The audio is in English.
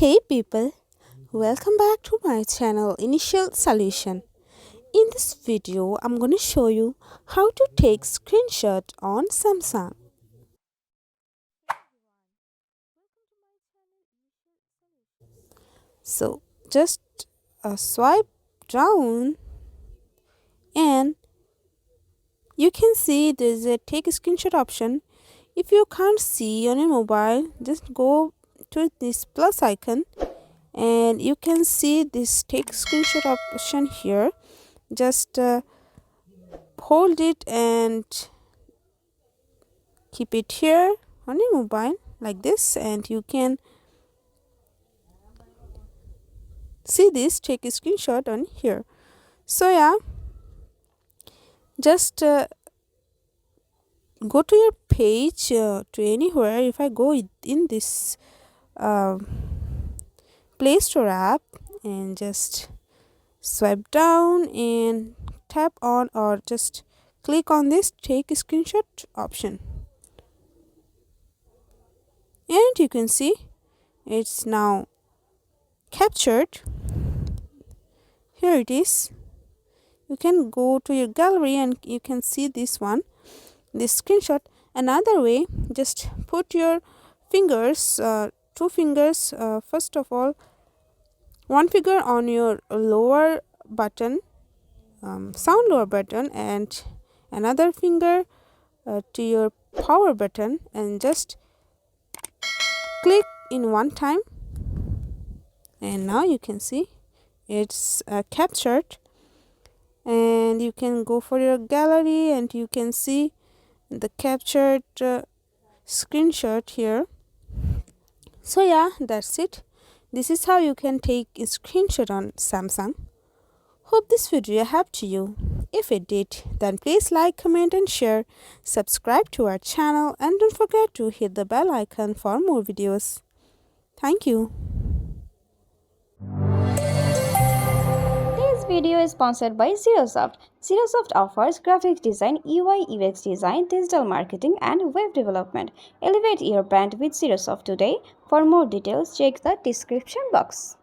Hey people, welcome back to my channel Initial Solution. In this video, I'm going to show you how to take screenshot on Samsung. So just swipe down and you can see there's a take screenshot option. If you can't see on your mobile, just go to this plus icon and you can see this take screenshot option here. Just hold it and keep it here on your mobile like this, and you can see this take a screenshot on here. So yeah, just go to your page to anywhere. If I go in this uh, Play Store app and just swipe down and tap on or just click on this take a screenshot option, and you can see it's now captured. Here it is. You can go to your gallery and you can see this one, this screenshot. Another way, just put your fingers, two fingers, first of all, one finger on your lower button, sound lower button, and another finger to your power button, and just click in one time, and now you can see it's captured. And you can go for your gallery and you can see the captured screenshot here. So yeah, that's it. This is how you can take a screenshot on Samsung. Hope this video helped you. If it did, then please like, comment and share. Subscribe to our channel and don't forget to hit the bell icon for more videos. Thank you. This video is sponsored by Zerosoft. Zerosoft offers graphic design, UI UX design, digital marketing, and web development. Elevate your brand with Zerosoft today. For more details, check the description box.